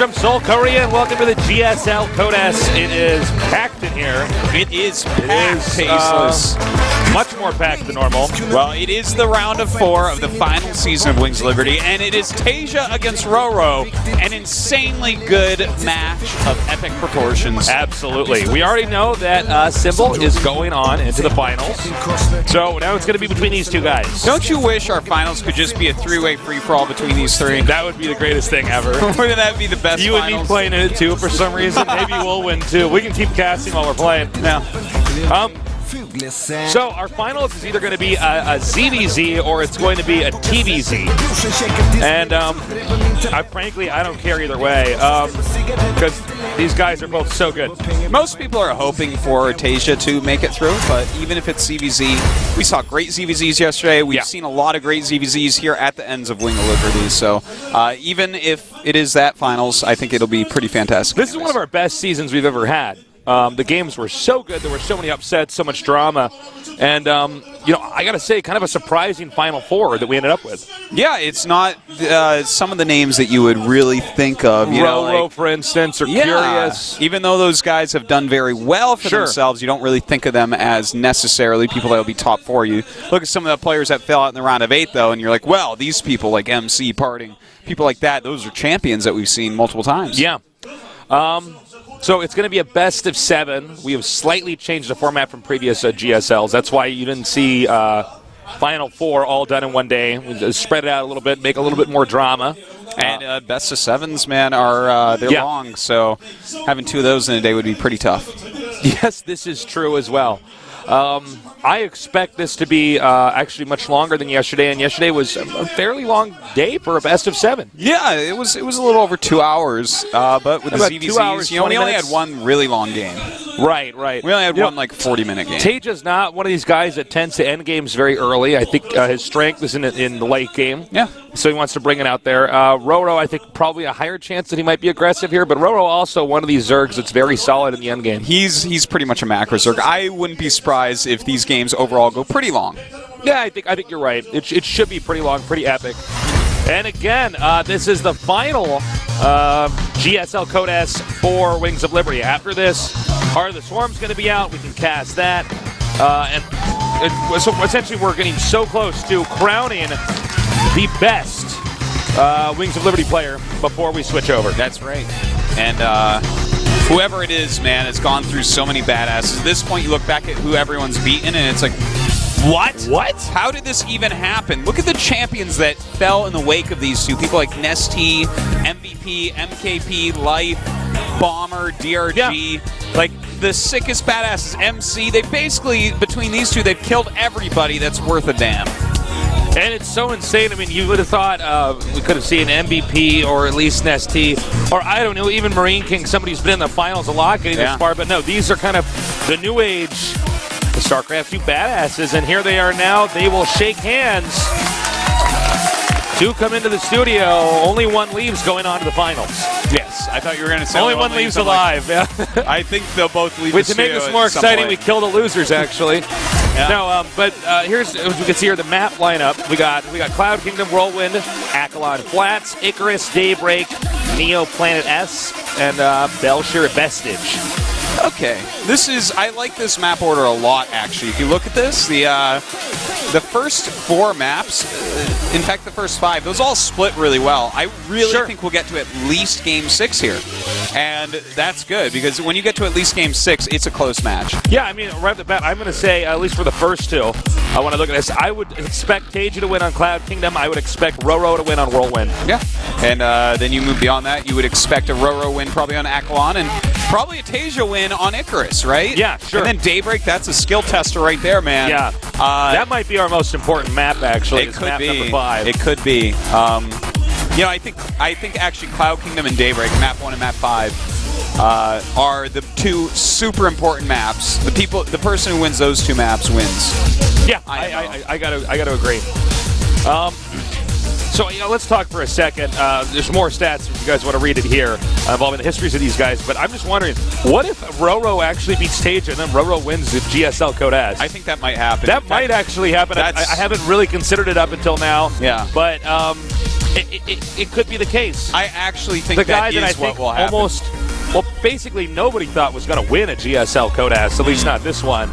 from Seoul, Korea, and welcome to the GSL Code S. It is packed in here. It is packed, tasteless. Much more packed than normal. Well, it is the round of 4 of the final season of Wings of Liberty, and it is TaeJa against RorO, an insanely good match of epic proportions. Absolutely. We already know that Symbol is going on into the finals. So now it's going to be between these two guys. Don't you wish our finals could just be a 3-way free-for-all between these 3? That would be the greatest thing ever. Wouldn't that be the best You finals? and me playing in it too for some reason. Maybe we'll win too. We can keep casting while we're playing. No. So our finals is either going to be a ZVZ or it's going to be a TVZ. And frankly, I don't care either way because these guys are both so good. Most people are hoping for TaeJa to make it through, but even if it's ZVZ, we saw great ZVZs yesterday. We've seen a lot of great ZVZs here at the ends of Wing of Liberty. So even if it is that finals, I think it'll be pretty fantastic. This is one of our best seasons we've ever had. The games were so good. There were so many upsets, so much drama. And, you know, I got to say, kind of a surprising Final Four that we ended up with. Yeah, it's not some of the names that you would really think of. RorO, like, for instance, or Curious. Even though those guys have done very well for themselves, you don't really think of them as necessarily people that will be top 4. You look at some of the players that fell out in the round of 8, though, and you're like, well, these people like MC, Parting, people like that, those are champions that we've seen multiple times. Yeah. So it's going to be a best of 7. We have slightly changed the format from previous GSLs. That's why you didn't see Final Four all done in one day. We just spread it out a little bit, make a little bit more drama. And best of 7s, man, are they're long. So having 2 of those in a day would be pretty tough. Yes, this is true as well. I expect this to be actually much longer than yesterday, and yesterday was a fairly long day for a best of 7. Yeah, it was a little over 2 hours, but with the ZVZs, 2 hours, we only had one really long game. Right. We only had one like 40-minute game. TaeJa's not one of these guys that tends to end games very early. I think his strength is in the late game. Yeah. So he wants to bring it out there. RorO, I think, probably a higher chance that he might be aggressive here, but RorO also one of these Zergs that's very solid in the end game. He's pretty much a macro Zerg. I wouldn't be surprised if these games overall go pretty long. Yeah, I think you're right. It should be pretty long, pretty epic. And again, this is the final GSL Code S for Wings of Liberty. After this, Heart of the Swarm's going to be out. We can cast that. So essentially, we're getting so close to crowning the best Wings of Liberty player before we switch over. That's right. And whoever it is, man, has gone through so many badasses. At this point, you look back at who everyone's beaten, and it's like, What? How did this even happen? Look at the champions that fell in the wake of these two. People like Nesty, MVP, MKP, Life, Bomber, DRG. Yeah. Like, the sickest badasses. MC, they basically, between these two, they've killed everybody that's worth a damn. And it's so insane. I mean, you would have thought we could have seen MVP or at least Nesty, or I don't know, even Marine King, somebody who's been in the finals a lot getting this far. But no, these are kind of the new age, the StarCraft 2 badasses. And here they are now. They will shake hands. 2 come into the studio. Only 1 leaves going on to the finals. Yes, I thought you were going to say only 1 leaves alive. Like, I think they'll both leave. To make this more exciting, we kill the losers, actually. No, but here's, as we can see here, the map lineup. We got Cloud Kingdom, Whirlwind, Akalon Flats, Icarus, Daybreak, Neo Planet S, and Belshire Vestige. Okay, I like this map order a lot, actually. If you look at this, the first 4 maps, in fact, the first 5, those all split really well. I really think we'll get to at least Game 6 here. And that's good, because when you get to at least Game 6, it's a close match. Yeah, I mean, right off the bat, I'm going to say, at least for the first 2, I want to look at this. I would expect TaeJa to win on Cloud Kingdom. I would expect RorO to win on Whirlwind. Yeah, and then you move beyond that. You would expect a RorO win probably on Akalon, and probably a TaeJa win on Icarus, right? Yeah, sure. And then Daybreak, that's a skill tester right there, man. Yeah. That might be our most important map, actually. It could map be. Number 5. It could be. You know, I think actually Cloud Kingdom and Daybreak, map 1 and map 5, are the 2 super important maps. The person who wins those 2 maps wins. Yeah, I gotta agree. So, let's talk for a second. There's more stats if you guys want to read it here involving the histories of these guys. But I'm just wondering, what if RorO actually beats TaeJa and then RorO wins the GSL Code S? I think that might happen. That might actually happen. I haven't really considered it up until now. Yeah. But it could be the case. I actually think the guy that I is what think will happen. well, basically nobody thought was going to win a GSL Codas, at least not this one.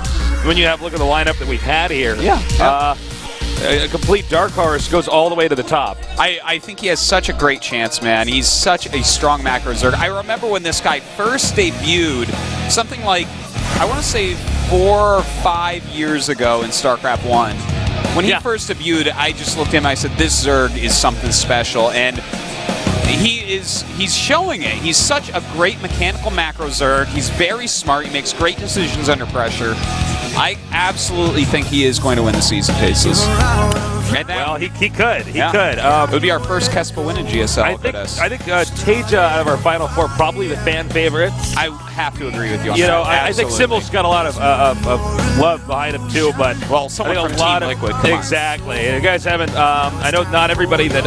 When you have a look at the lineup that we've had here, a complete dark horse goes all the way to the top. I think he has such a great chance, man. He's such a strong macro zerg. I remember when this guy first debuted, something like, I want to say 4 or 5 years ago in StarCraft 1. When he first debuted, I just looked at him, I said, this zerg is something special. And he's showing it. He's such a great mechanical macro zerg. He's very smart. He makes great decisions under pressure. I absolutely think he is going to win the season, Tasteless. Well, he could. He could. It would be our first Kespa win in GSL. I think TaeJa out of our Final Four, probably the fan favorite. I have to agree with you on that. I think Symbol's got a lot of love behind him too, but someone from Team Liquid. Exactly. And you guys haven't. I know not everybody that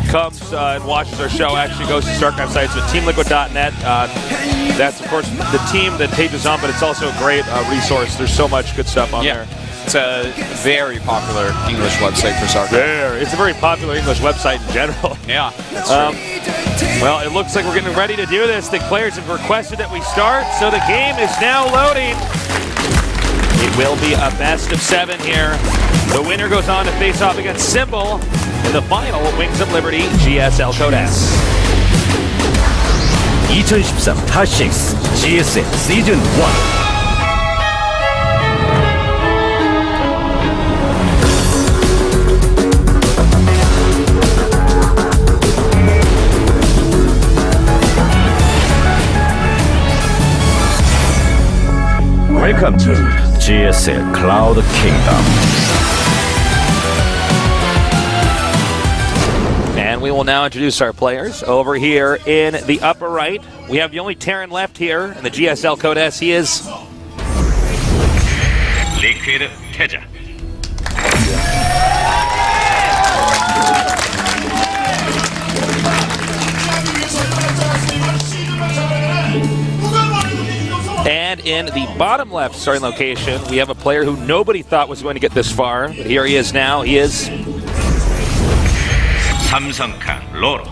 comes and watches our show actually goes to StarCraft sites, but TeamLiquid.net. That's, of course, the team that TaeJa's on, but it's also a great resource. There's so much good stuff on there. It's a very popular English website for StarCraft. It's a very popular English website in general. Yeah, that's true. Well, it looks like we're getting ready to do this. The players have requested that we start, so the game is now loading. It will be a best of 7 here. The winner goes on to face off against Symbol in the final Wings of Liberty GSL Codas. 2013 타이식스 GSL 시즌 1. Welcome to GSL Cloud Kingdom. And we will now introduce our players. Over here in the upper right, we have the only Terran left here in the GSL Codas. He is Liquid TaeJa. And in the bottom left starting location, we have a player who nobody thought was going to get this far. But here he is now. He is RorO.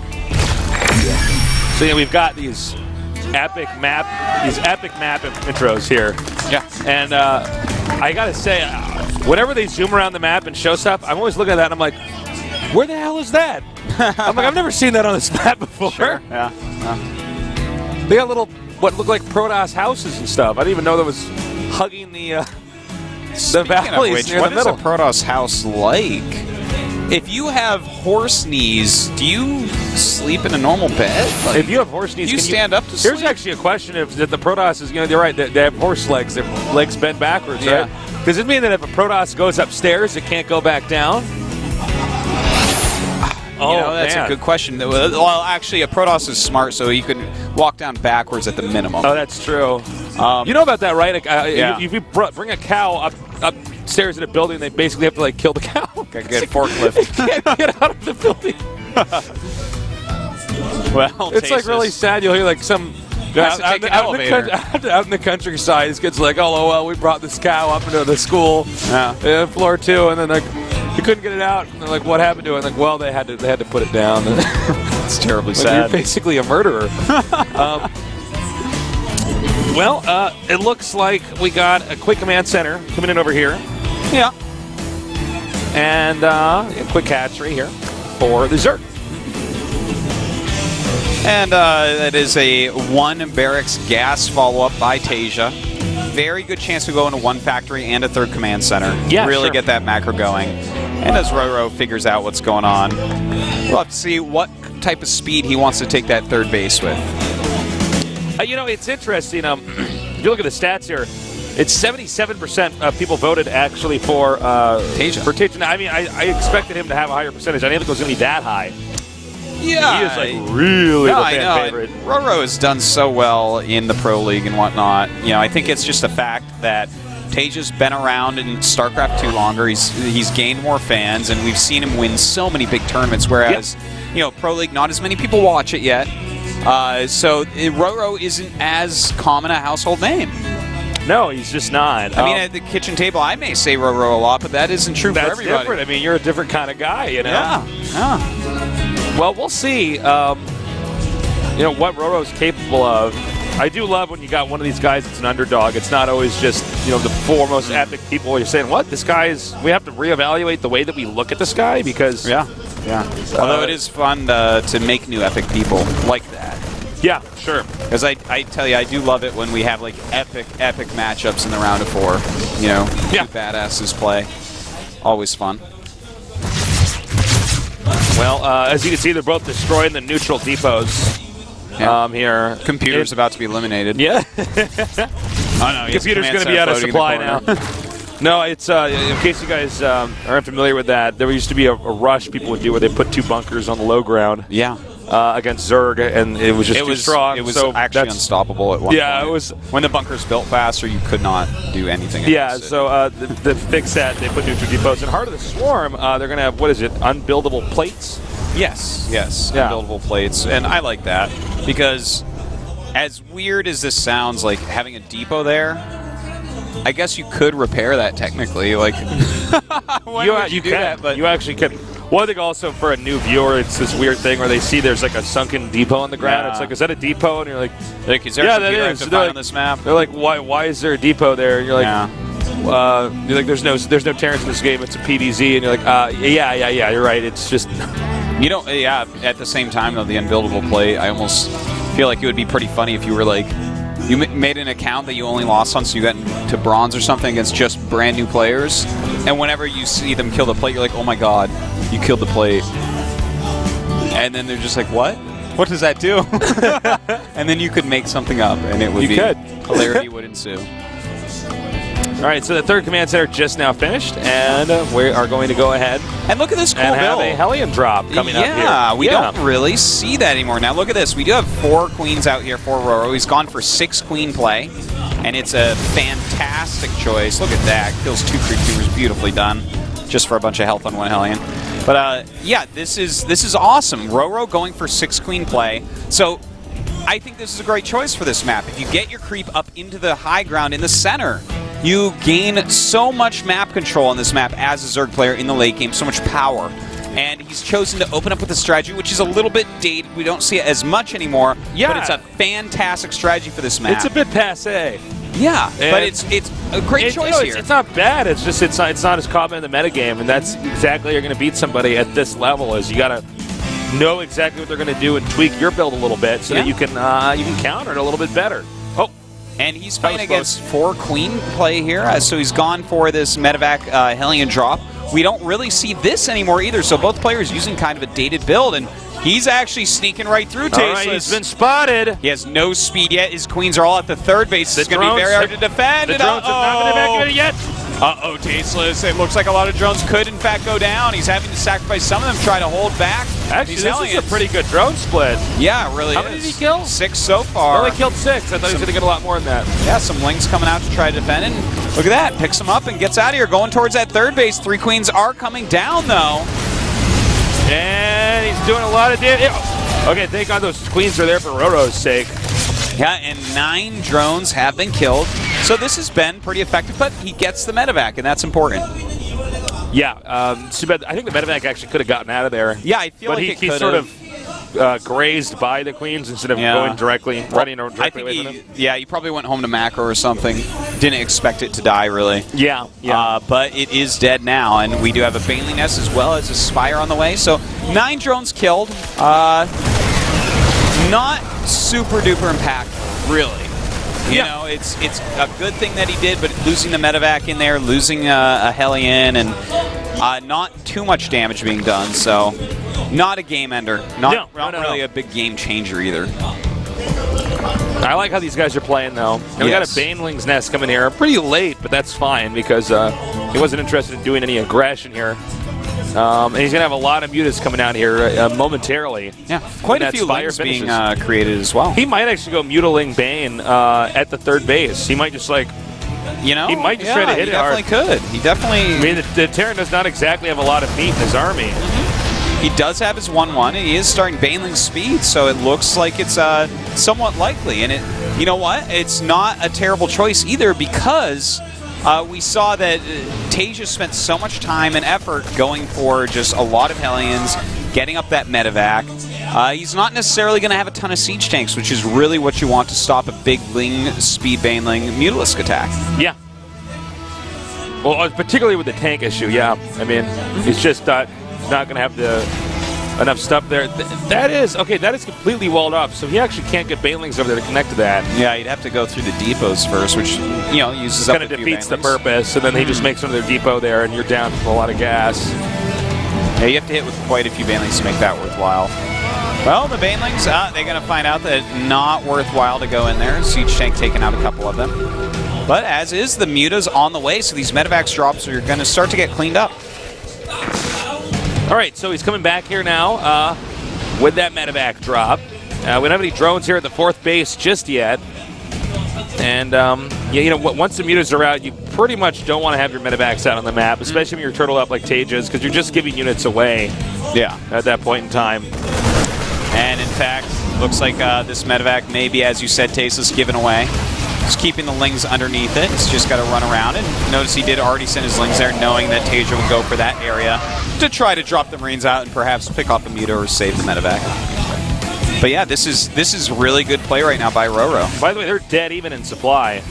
So we've got these epic map intros here. Yeah. And I gotta say, whenever they zoom around the map and show stuff, I'm always looking at that and I'm like, where the hell is that? I'm like, I've never seen that on this map before. Sure. Yeah. They got little what look like Protoss houses and stuff. I didn't even know that was hugging the valleys near the middle. What is a Protoss house like? If you have horse knees, do you sleep in a normal bed? Like, if you have horse knees, you stand up to sleep? Here's actually a question: if the Protoss is, you're right, they have horse legs. Their legs bend backwards, right? Does it mean that if a Protoss goes upstairs, it can't go back down? That's a good question. Well, actually, a Protoss is smart, so you can walk down backwards at the minimum. Oh, that's true. You know about that, right? If you bring a cow upstairs in a building, they basically have to kill the cow. Got a good forklift. Can't get out of the building. Well, it's really sad. You'll hear some. Out in the countryside, this kid's like, "Oh well, we brought this cow up into the school, floor 2, and then you couldn't get it out." And they're like, "What happened to it?" And well, they had to put it down. It's terribly sad. You're basically a murderer. It looks like we got a quick command center coming in over here. Yeah. And a quick hatchery here for the Zerg. And that is a 1 barracks gas follow-up by TaeJa. Very good chance to go into 1 factory and a 3rd command center. Yeah, really get that macro going. And as RorO figures out what's going on, we'll have to see what type of speed he wants to take that 3rd base with. It's interesting. If you look at the stats here, it's 77% of people voted actually for TaeJa. For TaeJa. I mean, I expected him to have a higher percentage. I didn't think it was going to be that high. Yeah, he is really the fan favorite. RorO has done so well in the Pro League and whatnot. I think it's just a fact that TaeJa's been around in StarCraft 2 longer. He's gained more fans, and we've seen him win so many big tournaments. Whereas, Pro League, not as many people watch it yet. So RorO isn't as common a household name. No, he's just not. I mean, at the kitchen table, I may say RorO a lot, but that isn't true for everybody. That's different. I mean, you're a different kind of guy, you know? Yeah. Well, we'll see, what RorO's capable of. I do love when you got one of these guys that's an underdog. It's not always just, the four most epic people where you're saying, what, this guy is, we have to reevaluate the way that we look at this guy because... Yeah. Although it is fun to make new epic people like that. Yeah, sure. Because I tell you, I do love it when we have like epic matchups in the round of 4. Two badasses play. Always fun. Well, as you can see, they're both destroying the neutral depots here. Computer's about to be eliminated. Yeah. Oh no, computer's going to be out of supply now. No, it's in case you guys are unfamiliar with that, there used to be a rush people would do where they put 2 bunkers on the low ground. Yeah. Against Zerg, and it was just too strong. It was actually unstoppable at one point. Yeah, it was. When the bunkers built faster, you could not do anything. Yeah, so the fix that, they put neutral depots. In Heart of the Swarm, they're going to have, unbuildable plates? Yes, yeah. Unbuildable plates. And I like that because as weird as this sounds, like having a depot there, I guess you could repair that technically. Like, you do that? But you actually can. Well, I think also for a new viewer, it's this weird thing where they see there's like a sunken depot on the ground. Yeah. It's like, is that a depot? And you're like, is there a computer I have to find on this map? They're like, why is there a depot there? And you're like, you're like, there's no Terrans in this game. It's a PDZ. And you're like, yeah, you're right. It's just. At the same time, though, the unbuildable plate, I almost feel like it would be pretty funny if you were like, you made an account that you only lost on, so you got to bronze or something against just brand new players, and whenever you see them kill the plate, you're like, oh my god, you killed the plate. And then they're just like, what? What does that do? And then you could make something up, and it would hilarity would ensue. All right, so the third command center just now finished, and we are going to go ahead and look at this cool and build. have a Hellion drop coming up here. Yeah, we don't really see that anymore. Now look at this. We do have 4 queens out here for RorO. He's gone for 6 queen play, and it's a fantastic choice. Look at that. Kills 2 creep tubers. Beautifully done. Just for a bunch of health on 1 Hellion. But this is awesome. RorO going for 6 queen play. So I think this is a great choice for this map. If you get your creep up into the high ground in the center, you gain so much map control on this map as a Zerg player in the late game, so much power. And he's chosen to open up with a strategy, which is a little bit dated. We don't see it as much anymore, but it's a fantastic strategy for this map. It's a bit passé. Yeah, but it's a great choice here. It's not bad. It's just it's not as common in the metagame, and that's exactly how you're going to beat somebody at this level. Is you got to know exactly what they're going to do and tweak your build a little bit so that you can counter it a little bit better. And he's playing against 4 queen play here, so he's gone for this medevac Hellion drop. We don't really see this anymore either, so both players using kind of a dated build, and he's actually sneaking right through TaeJa. All right, he's been spotted. He has no speed yet. His queens are all at the third base. It's going to be very hard to defend. The drones have not been evacuated yet. Uh-oh, TaeJa. It looks like a lot of drones could, in fact, go down. He's having to sacrifice some of them, try to hold back. Actually, this is a pretty good drone split. Yeah, it really is. How many did he kill? 6 so far. He only killed 6. I thought he was going to get a lot more than that. Yeah, some Lings coming out to try to defend it. Look at that. Picks him up and gets out of here, going towards that third base. 3 queens are coming down, though. And he's doing a lot of damage. Okay, thank God those queens are there for RorO's sake. Yeah, and 9 drones have been killed. So this has been pretty effective, but he gets the medevac, and that's important. Yeah, I think the medevac actually could have gotten out of there. Yeah, I feel like he sort of grazed by the queens instead of going directly, running directly away from him. Yeah, he probably went home to macro or something. Didn't expect it to die, really. Yeah. But it is dead now, and we do have a Baneling Nest as well as a Spire on the way. So 9 drones killed. Not super duper impactful, really. You know, it's a good thing that he did, but losing the medevac in there, losing a Hellion, and not too much damage being done, so not a game ender. Not really a big game changer either. I like how these guys are playing, though. And we got a Baneling's Nest coming here pretty late, but that's fine because he wasn't interested in doing any aggression here. And he's going to have a lot of mutas coming out here momentarily. Yeah, quite a few Lings being created as well. He might actually go Mutaling Bane at the third base. He might just he might just try to hit it hard. He definitely could. He definitely... I mean, the Terran does not exactly have a lot of meat in his army. He does have his 1-1, and he is starting Baneling's speed, so it looks like it's somewhat likely. And you know what? It's not a terrible choice either, because we saw that TaeJa spent so much time and effort going for just a lot of Hellions, getting up that medevac. He's not necessarily going to have a ton of siege tanks, which is really what you want to stop a big Ling speed Baneling Mutalisk attack. Yeah. Well, particularly with the tank issue, yeah. I mean, it's just he's not going to have enough stuff there. That is completely walled off, so he actually can't get Banelings over there to connect to that. Yeah, you'd have to go through the depots first, which, you know, uses up a few kind of defeats the Banelings. purpose, and then he just makes another depot there, and you're down a lot of gas. Yeah, you have to hit with quite a few Banelings to make that worthwhile. Well, the Banelings, they're going to find out that it's not worthwhile to go in there. Siege tank taking out a couple of them. But as is, the Mutas on the way, so these medevacs drops are going to start to get cleaned up. All right, so he's coming back here now with that medevac drop. We don't have any drones here at the 4th base just yet. And, yeah, you know, once the Mutas are out, you pretty much don't want to have your medevacs out on the map, especially when you're turtle up like TaeJa's, because you're just giving units away at that point in time. And in fact, looks like this medevac may be, as you said, tasteless, given away. Just keeping the Lings underneath it. It's just got to run around. And notice he did already send his Lings there, knowing that TaeJa would go for that area to try to drop the Marines out and perhaps pick off a Muta or save the medevac. But yeah, this is really good play right now by RorO. By the way, they're dead even in supply.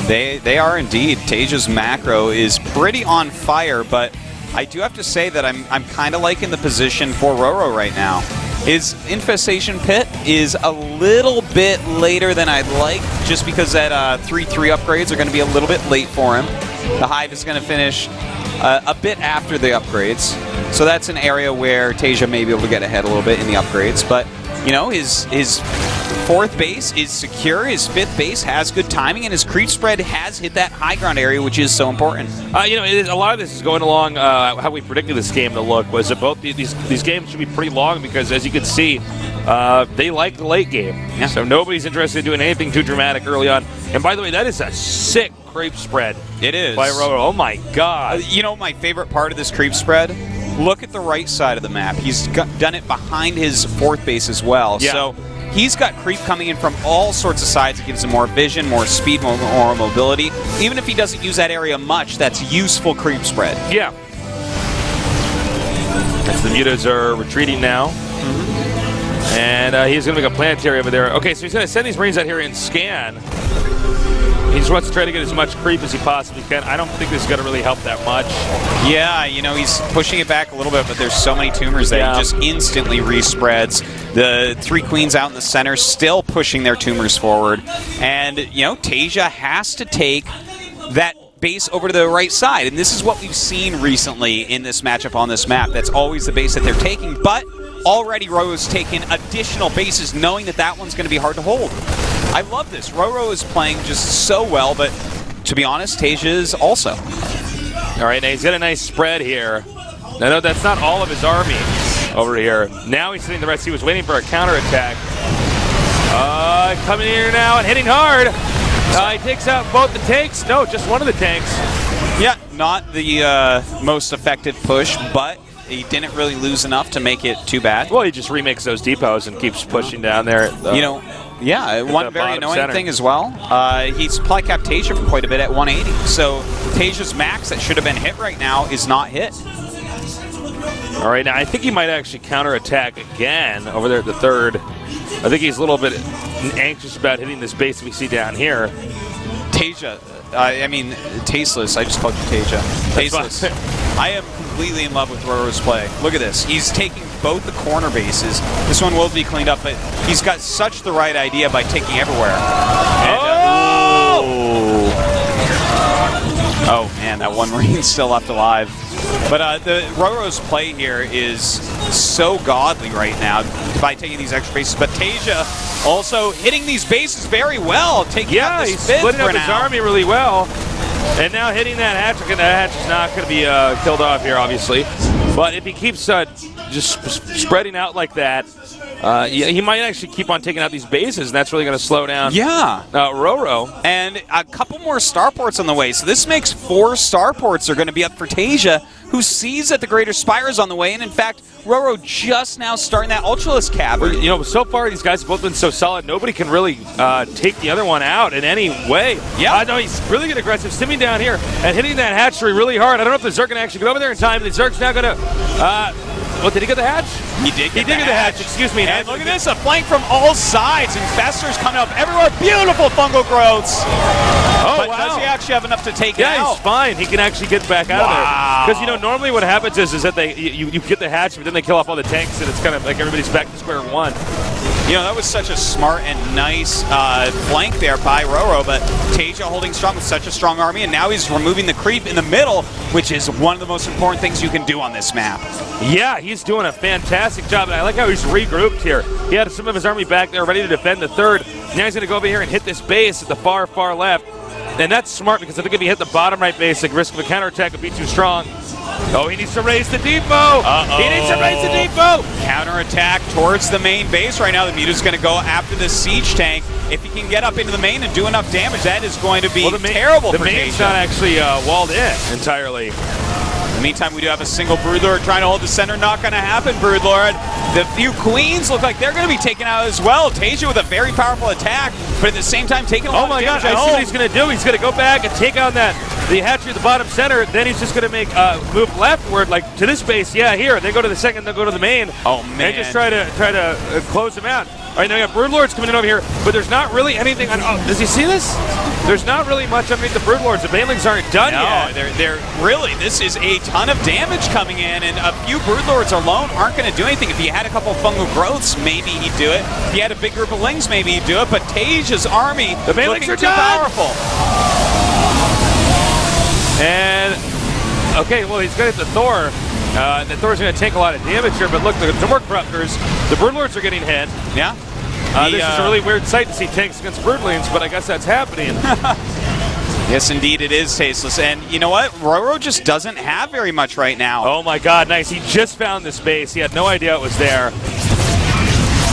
They are indeed. TaeJa's macro is pretty on fire, but I do have to say that I'm kind of liking the position for RorO right now. His Infestation Pit is a little bit later than I'd like, just because that 3-3 upgrades are going to be a little bit late for him. The Hive is going to finish a bit after the upgrades, so that's an area where TaeJa may be able to get ahead a little bit in the upgrades. But you know, his 4th base is secure, his 5th base has good timing, and his creep spread has hit that high ground area, which is so important. You know, a lot of this is going along how we predicted this game to look, was that both these games should be pretty long, because as you can see, they like the late game. Yeah. So nobody's interested in doing anything too dramatic early on. And by the way, that is a sick creep spread. It is. By RorO. Oh my god. You know, my favorite part of this creep spread? Look at the right side of the map. He's done it behind his 4th base as well. Yeah. So he's got creep coming in from all sorts of sides. It gives him more vision, more speed, more mobility. Even if he doesn't use that area much, that's useful creep spread. Yeah. As the Mutas are retreating now. And he's going to make a planetary over there. Okay, so he's going to send these Marines out here and scan. He just wants to try to get as much creep as he possibly can. I don't think this is going to really help that much. Yeah, you know, he's pushing it back a little bit, but there's so many tumors that he just instantly respreads. The 3 queens out in the center still pushing their tumors forward. And, you know, TaeJa has to take that base over to the right side. And this is what we've seen recently in this matchup on this map. That's always the base that they're taking. But already RorO's taken additional bases, knowing that that one's going to be hard to hold. I love this. RorO is playing just so well, but to be honest, TaeJa is also. All right, now he's got a nice spread here. No, that's not all of his army over here. Now he's hitting the rest. He was waiting for a counterattack. Coming here now and hitting hard. He takes out both the tanks. No, just one of the tanks. Yeah, not the most effective push, but he didn't really lose enough to make it too bad. Well, he just remakes those depots and keeps pushing down there. You know, yeah, one very annoying thing as well, he supply capped TaeJa for quite a bit at 180. So TaeJa's max that should have been hit right now is not hit. All right, now I think he might actually counterattack again over there at the 3rd. I think he's a little bit anxious about hitting this base we see down here. TaeJa, I mean, Tasteless. I just called you TaeJa. Tasteless. I am completely in love with RorO's play. Look at this. He's taking both the corner bases. This one will be cleaned up, but he's got such the right idea by taking everywhere. And, oh, man, that one Marine's still left alive. But the RorO's play here is so godly right now by taking these extra bases. But TaeJa also hitting these bases very well. Taking out the he's splitting up his now. army really well. And now hitting that hatch. And that hatch is not going to be killed off here, obviously. But if he keeps just spreading out like that, he might actually keep on taking out these bases, and that's really going to slow down RorO. And a couple more starports on the way. So this makes 4 starports are going to be up for TaeJa who sees that the Greater Spire is on the way, and in fact, RorO just now starting that Ultralisk Cavern. You know, so far these guys have both been so solid. Nobody can really take the other one out in any way. Yeah. No, he's really getting aggressive, stimming down here and hitting that hatchery really hard. I don't know if the Zerg can actually get over there in time. The Zerg's now going to... well, did he get the hatch? He did get the hatch. Excuse me. And look at this, a flank from all sides. Infestors coming up everywhere. Beautiful fungal growths. Oh, but wow. does he actually have enough to take it out? Yeah, he's fine. He can actually get back out of there. Because, you know, normally what happens is that you get the hatch, but then they kill off all the tanks, and it's kind of like everybody's back to square one. You know, that was such a smart and nice flank there by RorO, but TaeJa holding strong with such a strong army, and now he's removing the creep in the middle, which is one of the most important things you can do on this map. Yeah, he's doing a fantastic job, and I like how he's regrouped here. He had some of his army back there ready to defend the third. Now he's going to go over here and hit this base at the far, far left. And that's smart, because I think if he hit the bottom right base, the risk of a counterattack would be too strong. Oh, he needs to raise the depot. He needs to raise the depot. Counterattack towards the main base right now. The Muta's going to go after the siege tank. If he can get up into the main and do enough damage, that is going to be terrible for TaeJa. The main's not actually walled in entirely. In the meantime, we do have a single Broodlord trying to hold the center. Not going to happen, Broodlord. The few Queens look like they're going to be taken out as well. TaeJa with a very powerful attack, but at the same time taking a lot of damage. I see what he's going to do. He's going to go back and take out the hatchery at the bottom center. Then he's just going to make move leftward, like to this base. Yeah, here. They go to the second. They'll go to the main. Oh man! And just try to close him out. All right, now we got Broodlords coming in over here, but there's not really anything on. Oh, does he see this? There's not really much underneath the Broodlords. The Banelings aren't done yet. No, they're really. This is a ton of damage coming in, and a few Broodlords alone aren't going to do anything. If he had a couple of fungal growths, maybe he'd do it. If he had a big group of Lings, maybe he'd do it. But TaeJa's army, the Banelings are too powerful. And okay, well he's going to hit the Thor. The Thor's going to take a lot of damage here, but look, the more Corruptors, the Broodlords are getting hit. Yeah. This is a really weird sight to see tanks against Broodlings, but I guess that's happening. Yes, indeed, it is tasteless. And you know what? RorO just doesn't have very much right now. Oh my god, nice. He just found this base. He had no idea it was there.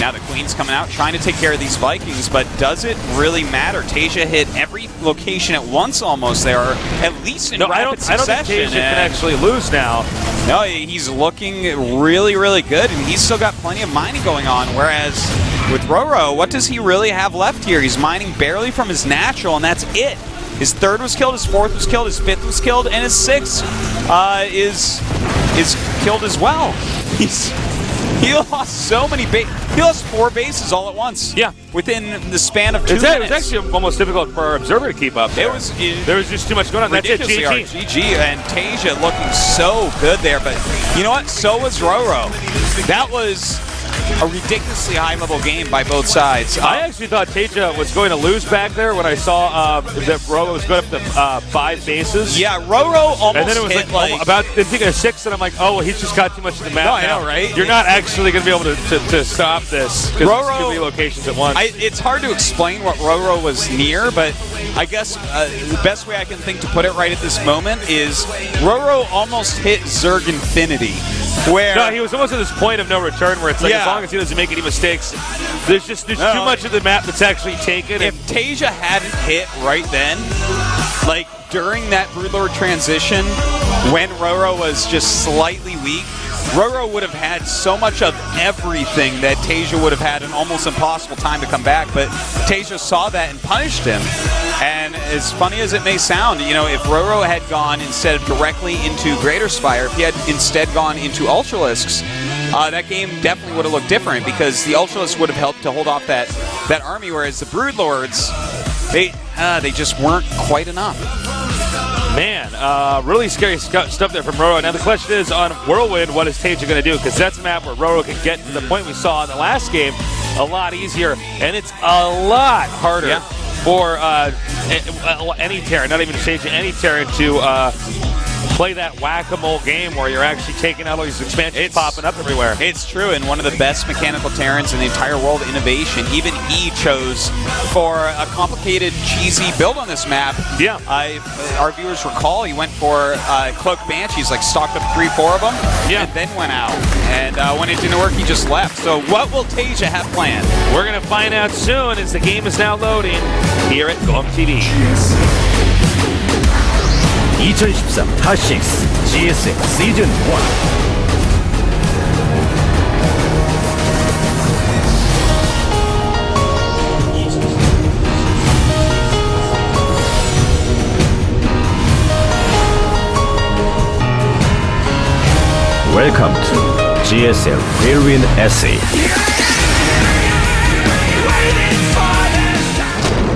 Now the Queen's coming out, trying to take care of these Vikings, but does it really matter? TaeJa hit every location at once almost there, or at least in rapid succession. I don't think TaeJa can actually lose now. No, he's looking really, really good, and he's still got plenty of mining going on, whereas with RorO, what does he really have left here? He's mining barely from his natural, and that's it. His third was killed, his fourth was killed, his fifth was killed, and his sixth is killed as well. He lost so many bases. He lost 4 bases all at once. Yeah. Within the span of 2 minutes. It was actually almost difficult for our observer to keep up there. There was just too much going on. That's it, GG. GG, and TaeJa looking so good there. But you know what? So was RorO. That was a ridiculously high-level game by both sides. I actually thought TaeJa was going to lose back there when I saw that RorO was going up to 5 bases. Yeah, RorO almost and then it was hit like about thinking of 6, and I'm like, oh, well, he's just got too much of the map. No, I know, right? You're not actually going to be able to stop this because it's too many locations at once. It's hard to explain what RorO was near, but I guess the best way I can think to put it right at this moment is RorO almost hit Zerg Infinity. No, he was almost at this point of no return where it's like, as long as he doesn't make any mistakes, there's too much of the map that's actually taken. If TaeJa hadn't hit right then, like during that Broodlord transition, when RorO was just slightly weak, RorO would have had so much of everything that TaeJa would have had an almost impossible time to come back, but TaeJa saw that and punished him. And as funny as it may sound, you know, if RorO had gone instead of directly into Greater Spire, if he had instead gone into Ultralisks, that game definitely would have looked different because the Ultralisks would have helped to hold off that army, whereas the Broodlords, they just weren't quite enough. Man, really scary stuff there from RorO. Now the question is on Whirlwind, what is TaeJa going to do? Because that's a map where RorO can get to the point we saw in the last game a lot easier, and it's a lot harder for any Terran, not even TaeJa, any Terran to play that whack-a-mole game where you're actually taking out all these expansions popping up everywhere. It's true, and one of the best mechanical Terrans in the entire world, Innovation, even he chose for a complicated, cheesy build on this map. Yeah. Our viewers recall he went for Cloaked Banshees, like stocked up 3-4 of them, and then went out. And when it didn't work, he just left. So what will TaeJa have planned? We're going to find out soon as the game is now loading here at GOMTV. 2013 타식스 GSL 시즌 1. Welcome to GSL Whirlwind SE.